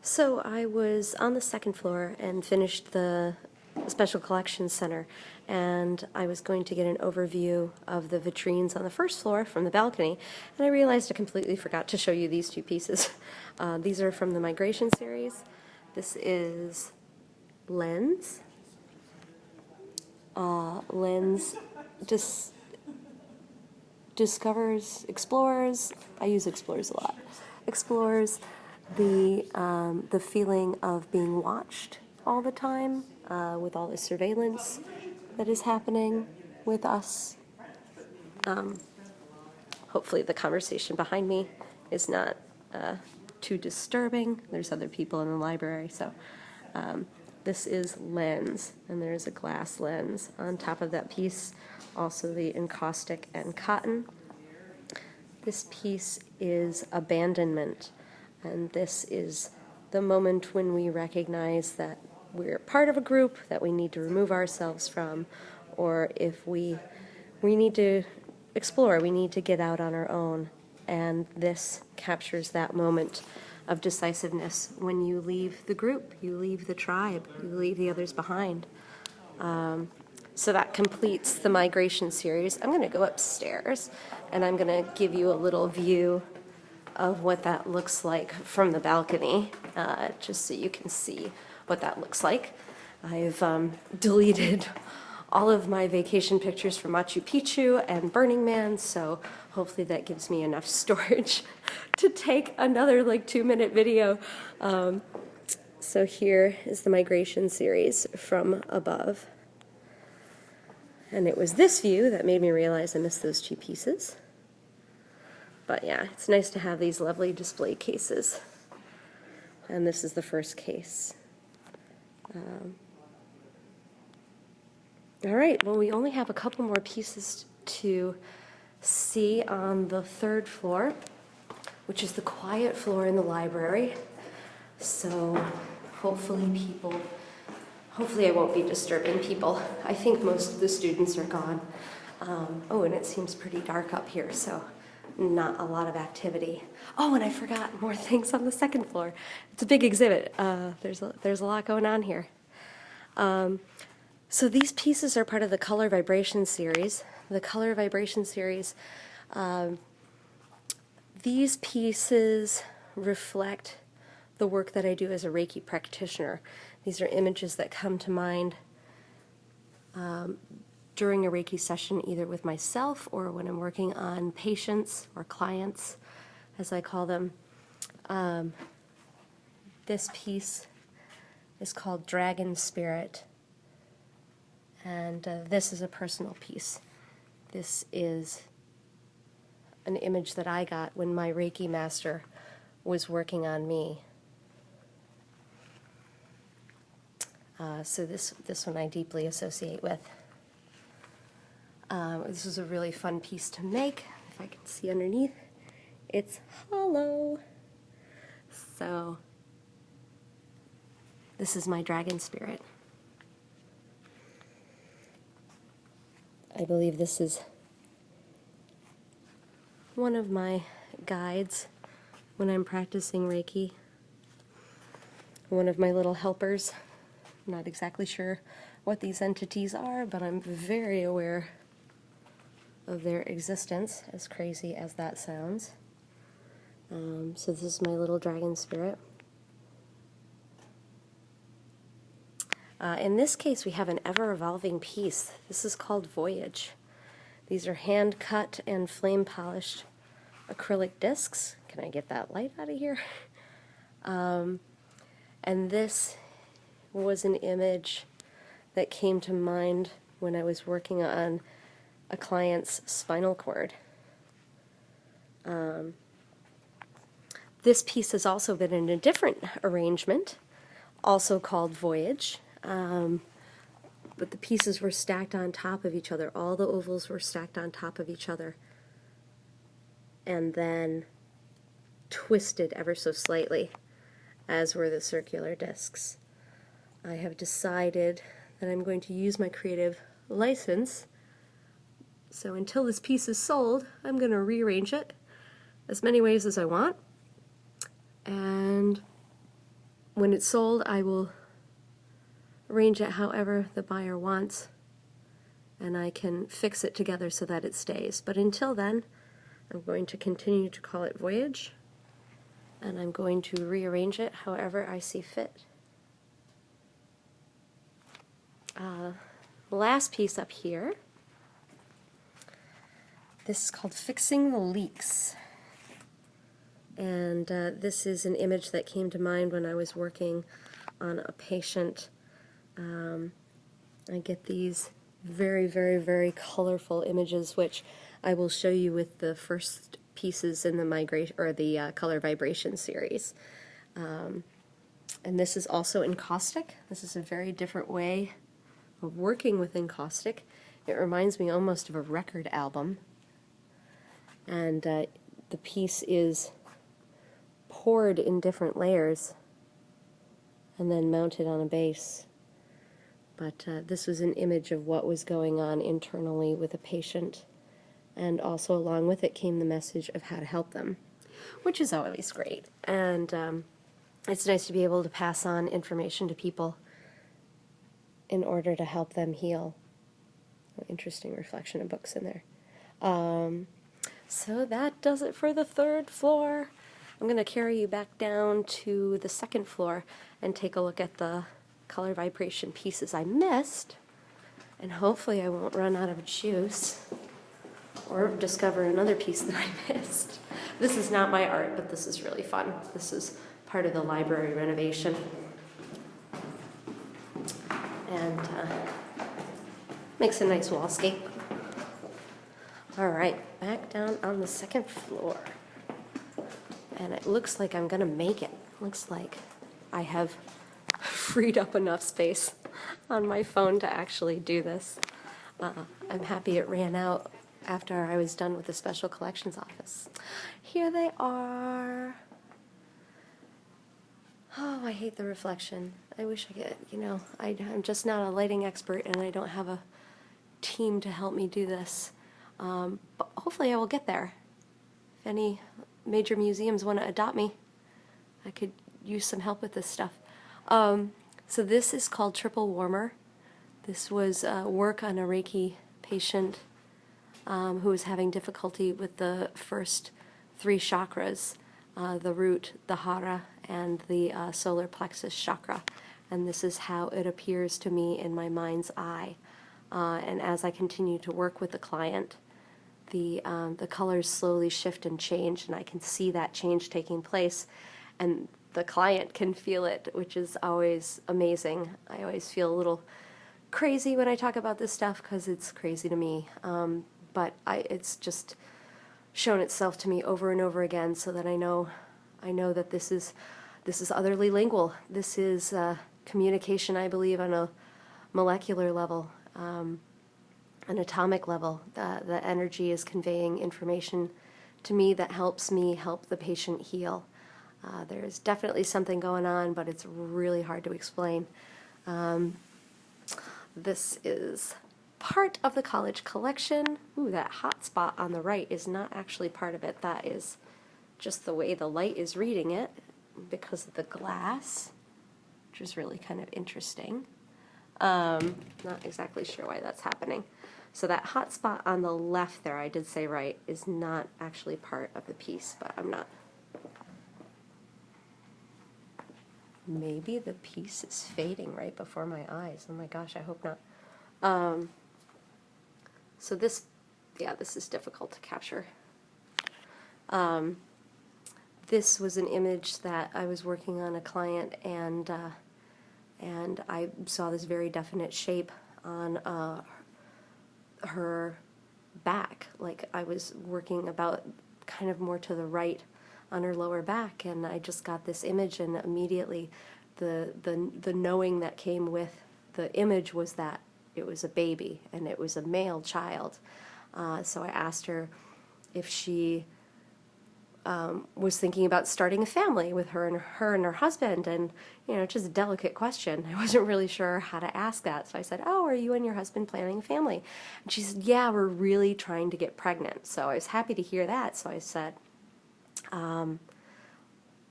So I was on the second floor and finished the Special Collections Center, and I was going to get an overview of the vitrines on the first floor from the balcony, and I realized I completely forgot to show you these two pieces. These are from the Migration series. This is Lens. Lens explores, I use explores a lot, explores the feeling of being watched all the time, with all the surveillance that is happening with us. Hopefully the conversation behind me is not too disturbing. There's other people in the library, so this is Lens, and there's a glass lens on top of that piece, also the encaustic and cotton. This piece is Abandonment, and this is the moment when we recognize that we're part of a group that we need to remove ourselves from, or if we need to explore, we need to get out on our own. And this captures that moment of decisiveness when you leave the group, you leave the tribe, you leave the others behind. So that completes the Migration series. I'm going to go upstairs and I'm going to give you a little view of what that looks like from the balcony, just so you can see what that looks like. I've deleted all of my vacation pictures from Machu Picchu and Burning Man, so hopefully that gives me enough storage to take another 2-minute video. So here is the Migration series from above. And it was this view that made me realize I missed those two pieces. But yeah, it's nice to have these lovely display cases. And this is the first case. All right, well, we only have a couple more pieces to see on the third floor, which is the quiet floor in the library. So hopefully I won't be disturbing people. I think most of the students are gone. Oh, and it seems pretty dark up here, so not a lot of activity. Oh, and I forgot more things on the second floor. It's a big exhibit. There's a lot going on here. So these pieces are part of the Color Vibration series. The Color Vibration series, these pieces reflect the work that I do as a Reiki practitioner. These are images that come to mind during a Reiki session, either with myself or when I'm working on patients or clients, as I call them. This piece is called Dragon Spirit, and this is a personal piece. This is an image that I got when my Reiki master was working on me. So this one I deeply associate with. This is a really fun piece to make. If I can see underneath, it's hollow. So this is my dragon spirit. I believe this is one of my guides when I'm practicing Reiki. One of my little helpers. I'm not exactly sure what these entities are, but I'm very aware of their existence, as crazy as that sounds. So this is my little dragon spirit. In this case, we have an ever-evolving piece. This is called Voyage. These are hand-cut and flame-polished acrylic discs. Can I get that light out of here? And this was an image that came to mind when I was working on a client's spinal cord. This piece has also been in a different arrangement, also called Voyage, but the pieces were stacked on top of each other. All the ovals were stacked on top of each other and then twisted ever so slightly, as were the circular discs. I have decided that I'm going to use my creative license, so until this piece is sold, I'm going to rearrange it as many ways as I want, and when it's sold, I will arrange it however the buyer wants, and I can fix it together so that it stays. But until then, I'm going to continue to call it Voyage, and I'm going to rearrange it however I see fit. The last piece up here, this is called Fixing the Leaks. And this is an image that came to mind when I was working on a patient. I get these very, very, very colorful images, which I will show you with the first pieces in the migration or the color vibration series. And this is also encaustic. This is a very different way of working with encaustic. It reminds me almost of a record album. And the piece is poured in different layers and then mounted on a base. But this was an image of what was going on internally with a patient, and also along with it came the message of how to help them, which is always great. And it's nice to be able to pass on information to people in order to help them heal. Oh, interesting reflection of books in there. So that does it for the third floor. I'm going to carry you back down to the second floor and take a look at the color vibration pieces I missed, and hopefully I won't run out of juice or discover another piece that I missed. This is not my art, but this is really fun. This is part of the library renovation. And makes a nice wallscape. All right, back down on the second floor. And it looks like I'm gonna make it. Looks like I have freed up enough space on my phone to actually do this. I'm happy it ran out after I was done with the Special Collections office. Here they are. Oh, I hate the reflection. I wish I could, you know, I'm just not a lighting expert and I don't have a team to help me do this. But hopefully I will get there. If any major museums want to adopt me, I could use some help with this stuff. So this is called Triple Warmer. This was work on a Reiki patient who was having difficulty with the first three chakras, the root, the hara, and the solar plexus chakra. And this is how it appears to me in my mind's eye. And as I continue to work with the client, the colors slowly shift and change, and I can see that change taking place, and the client can feel it, which is always amazing. I always feel a little crazy when I talk about this stuff because it's crazy to me, but it's just shown itself to me over and over again, so that I know that this is Otherly Lingual. This is communication, I believe, on a molecular level. An atomic level. The energy is conveying information to me that helps me help the patient heal. There's definitely something going on, but it's really hard to explain. This is part of the college collection. Ooh, that hot spot on the right is not actually part of it. That is just the way the light is reading it because of the glass, which is really kind of interesting. Not exactly sure why that's happening. So that hot spot on the left there, I did say right, is not actually part of the piece, but I'm not. Maybe the piece is fading right before my eyes. Oh my gosh, I hope not. So this, yeah, this is difficult to capture. This was an image that I was working on a client, and I saw this very definite shape on her back. Like I was working about kind of more to the right on her lower back, and I just got this image, and immediately the knowing that came with the image was that it was a baby and it was a male child. So I asked her if she was thinking about starting a family with her and her husband, and you know, just a delicate question. I wasn't really sure how to ask that, so I said, "Oh, are you and your husband planning a family?" And she said, "Yeah, we're really trying to get pregnant." So I was happy to hear that. So I said,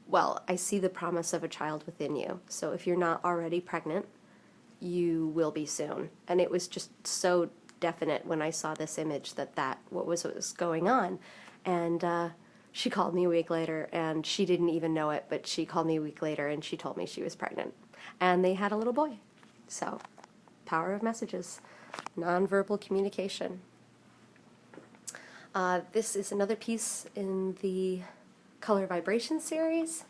well, I see the promise of a child within you. So if you're not already pregnant, you will be soon. And it was just so definite when I saw this image that what was going on. And she called me a week later, and she didn't even know it, but she called me a week later and she told me she was pregnant. And they had a little boy. So, power of messages, nonverbal communication. This is another piece in the color vibration series.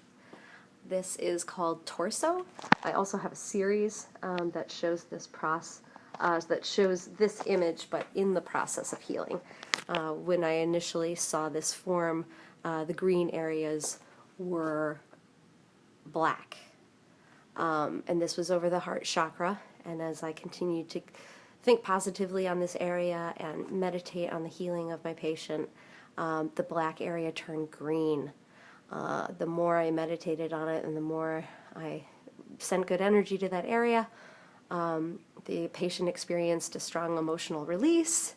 This is called Torso. I also have a series that shows this image, but in the process of healing. When I initially saw this form, the green areas were black. And this was over the heart chakra, and as I continued to think positively on this area and meditate on the healing of my patient, the black area turned green. The more I meditated on it and the more I sent good energy to that area, the patient experienced a strong emotional release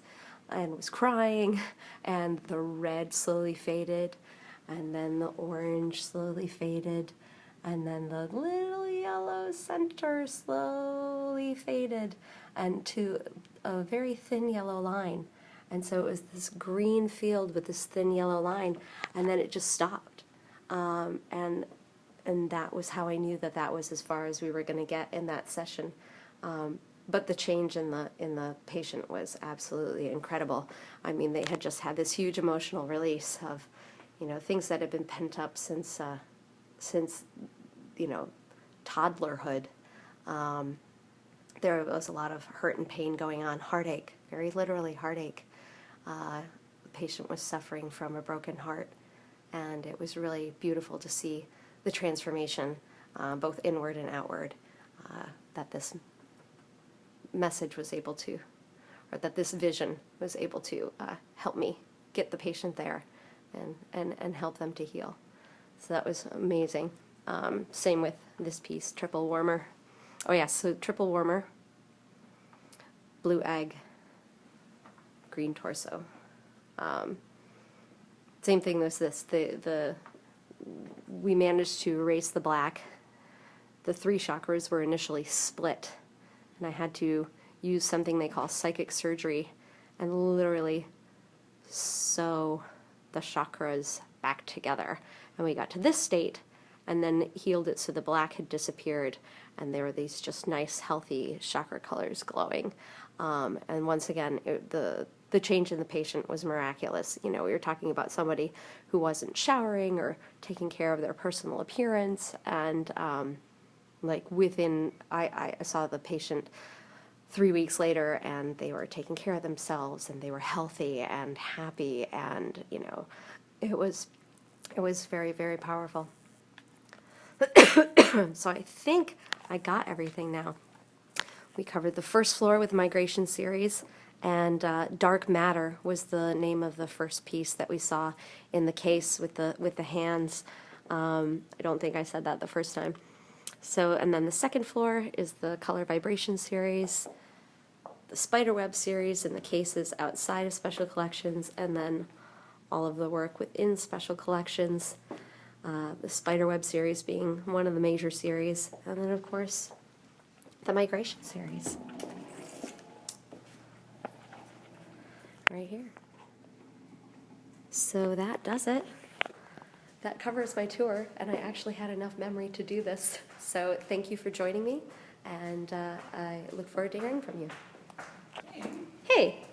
and was crying, and the red slowly faded, and then the orange slowly faded, and then the little yellow center slowly faded, and to a very thin yellow line. And so it was this green field with this thin yellow line, and then it just stopped. And that was how I knew that was as far as we were going to get in that session. But the change in the patient was absolutely incredible. I mean, they had just had this huge emotional release of, things that had been pent up since toddlerhood. There was a lot of hurt and pain going on, heartache, very literally heartache. The patient was suffering from a broken heart, and it was really beautiful to see the transformation, both inward and outward, that this message was able to, or that this vision was able to help me get the patient there and help them to heal. So that was amazing. Same with this piece, triple warmer. Oh yeah, so triple warmer, blue egg, green torso. Same thing with this. We managed to erase the black. The 3 chakras were initially split, and I had to use something they call psychic surgery and literally sew the chakras back together. And we got to this state and then healed it so the black had disappeared, and there were these just nice, healthy chakra colors glowing. And once again, the change in the patient was miraculous. We were talking about somebody who wasn't showering or taking care of their personal appearance, and I saw the patient 3 weeks later, and they were taking care of themselves, and they were healthy and happy, and it was very, very powerful. So I think I got everything now. We covered the first floor with Migration series, and Dark Matter was the name of the first piece that we saw in the case with the hands. I don't think I said that the first time. So, and then the second floor is the Color Vibration series, the Spiderweb series in the cases outside of special collections, and then all of the work within special collections. The Spiderweb series being one of the major series, and then of course the Migration series right here. So that does it. That covers my tour, and I actually had enough memory to do this. So thank you for joining me, and I look forward to hearing from you. Hey!